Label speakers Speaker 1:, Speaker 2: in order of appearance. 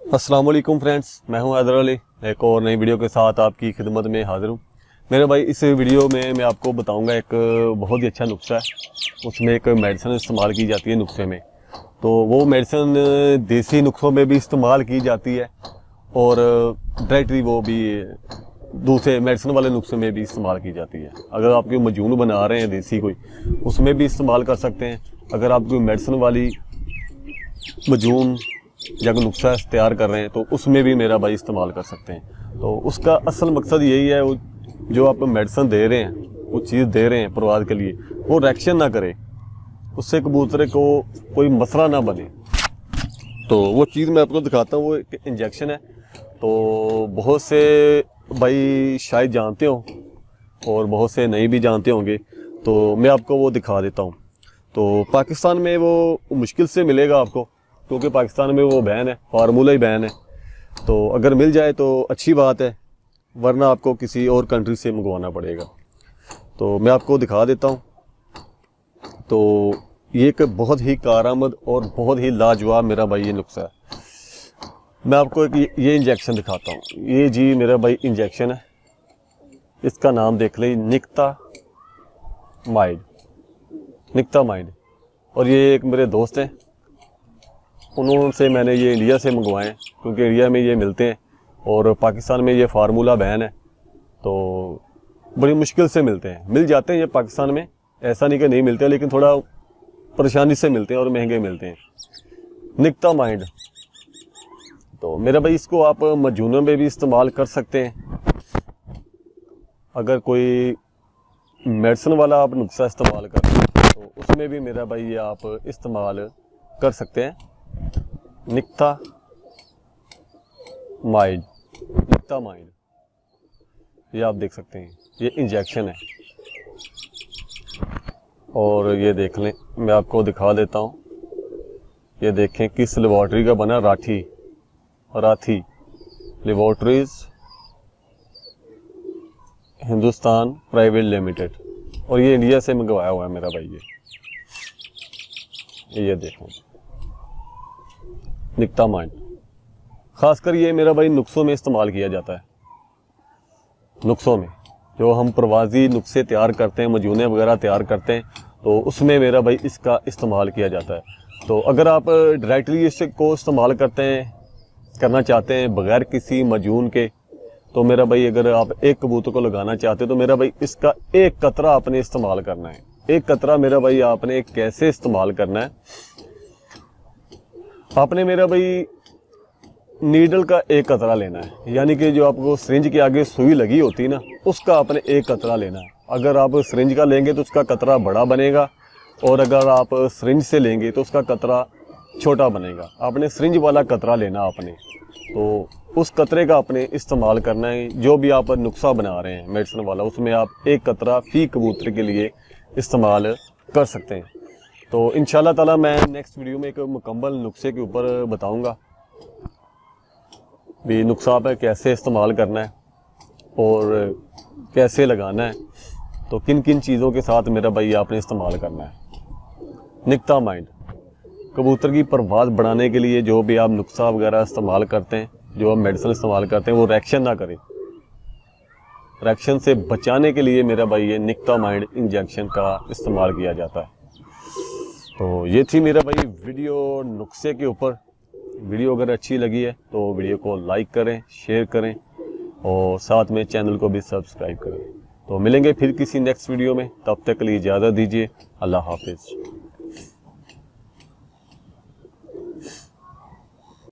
Speaker 1: अस्सलाम वालेकुम फ्रेंड्स, मैं हूं हैदर अली। एक और नई वीडियो के साथ आपकी खिदमत में हाजिर हूं। मेरे भाई, इस वीडियो में मैं आपको बताऊंगा एक बहुत ही अच्छा नुस्खा है। उसमें एक मेडिसिन इस्तेमाल की जाती है नुस्खे में। तो वो मेडिसिन देसी नुस्खों में भी इस्तेमाल की जाती है और डायरेक्टली वो भी दूसरे मेडिसिन वाले नुस्खे में भी इस्तेमाल की जाती है। अगर आप कोई मजून बना रहे हैं देसी कोई, उसमें भी इस्तेमाल कर सकते हैं। अगर आप कोई मेडिसिन वाली मजून या कोई नुस्खा तैयार कर रहे हैं तो उसमें भी मेरा भाई इस्तेमाल कर सकते हैं। तो उसका असल मकसद यही है, जो आप मेडिसिन दे रहे हैं, वो चीज़ दे रहे हैं परवाज के लिए, वो रिएक्शन ना करे, उससे कबूतर को कोई मसला ना बने। तो वो चीज़ मैं आपको दिखाता हूँ। वो एक इंजेक्शन है। तो बहुत से भाई शायद जानते हो और बहुत से नहीं भी जानते होंगे, तो मैं आपको वो दिखा देता हूँ। तो पाकिस्तान में वो मुश्किल से मिलेगा आपको, क्योंकि पाकिस्तान में वो बैन है, फार्मूला ही बैन है। तो अगर मिल जाए तो अच्छी बात है, वरना आपको किसी और कंट्री से मंगवाना पड़ेगा। तो मैं आपको दिखा देता हूँ। तो ये एक बहुत ही कारआमद और बहुत ही लाजवाब मेरा भाई ये नुस्खा है। मैं आपको एक ये इंजेक्शन दिखाता हूँ। ये जी मेरा भाई इंजेक्शन है। इसका नाम देख लें, निक्तामाइड। और ये एक मेरे दोस्त हैं, उन्होंने मैंने ये इंडिया से मंगवाए, क्योंकि इंडिया में ये मिलते हैं और पाकिस्तान में ये फार्मूला बैन है। तो बड़ी मुश्किल से मिलते हैं, मिल जाते हैं ये पाकिस्तान में, ऐसा नहीं कि नहीं मिलते, लेकिन थोड़ा परेशानी से मिलते हैं और महंगे मिलते हैं। निक्तामाइड। तो मेरा भाई, इसको आप मजूनों में भी इस्तेमाल कर सकते हैं। अगर कोई मेडिसिन वाला आप नुस्खा इस्तेमाल करते हैं तो उसमें भी मेरा भाई ये आप इस्तेमाल कर सकते हैं। निक्तामाइड, ये आप देख सकते हैं, ये इंजेक्शन है। और ये देख लें, मैं आपको दिखा देता हूँ। ये देखें किस लेबॉर्ट्री का बना, Rathi laboratories Hindustan private limited. और ये इंडिया से मंगवाया हुआ है मेरा भाई। ये देखें, निक्तामाइड। खासकर ये मेरा भाई नुस्खों में इस्तेमाल किया जाता है। नुस्खों में जो हम प्रवाजी नुस्खे तैयार करते हैं, मजूने वगैरह तैयार करते हैं, तो उसमें मेरा भाई इसका इस्तेमाल किया जाता है। तो अगर आप डायरेक्टली इसको इस्तेमाल करना चाहते हैं बगैर किसी मजून के, तो मेरा भाई अगर आप एक कबूतर को लगाना चाहते हैं तो मेरा भाई इसका एक कतरा आपने इस्तेमाल करना है। एक कतरा मेरा भाई आपने कैसे इस्तेमाल करना है, आपने मेरा भाई नीडल का एक कतरा लेना है, यानी कि जो आपको सिरिंज के आगे सुई लगी होती है ना, उसका आपने एक कतरा लेना है। अगर आप सिरिंज का लेंगे तो उसका कतरा बड़ा बनेगा, और अगर आप सिरिंज से लेंगे तो उसका कतरा छोटा बनेगा। आपने सिरिंज वाला कतरा लेना आपने, तो उस कतरे का आपने इस्तेमाल करना है। जो भी आप नुस्खा बना रहे हैं मेडिसिन वाला, उसमें आप एक कतरा फी कबूतर के लिए इस्तेमाल कर सकते हैं। तो इंशाल्लाह ताला मैं नेक्स्ट वीडियो में एक मुकम्मल नुस्खे के ऊपर बताऊंगा भी नुस्खा पे कैसे इस्तेमाल करना है और कैसे लगाना है, तो किन किन चीज़ों के साथ मेरा भाई आपने इस्तेमाल करना है। निक्तामाइड कबूतर की परवाज़ बढ़ाने के लिए जो भी आप नुस्खा वगैरह इस्तेमाल करते हैं, जो आप मेडिसिन इस्तेमाल करते हैं, वो रिएक्शन ना करे। रिएक्शन से बचाने के लिए मेरा भाई ये निक्तामाइड इंजेक्शन का इस्तेमाल किया जाता है। तो ये थी मेरा भाई वीडियो नुस्खे के ऊपर। वीडियो अगर अच्छी लगी है तो वीडियो को लाइक करें, शेयर करें और साथ में चैनल को भी सब्सक्राइब करें। तो मिलेंगे फिर किसी नेक्स्ट वीडियो में, तब तक के लिए इजाज़त दीजिए। अल्लाह हाफिज़।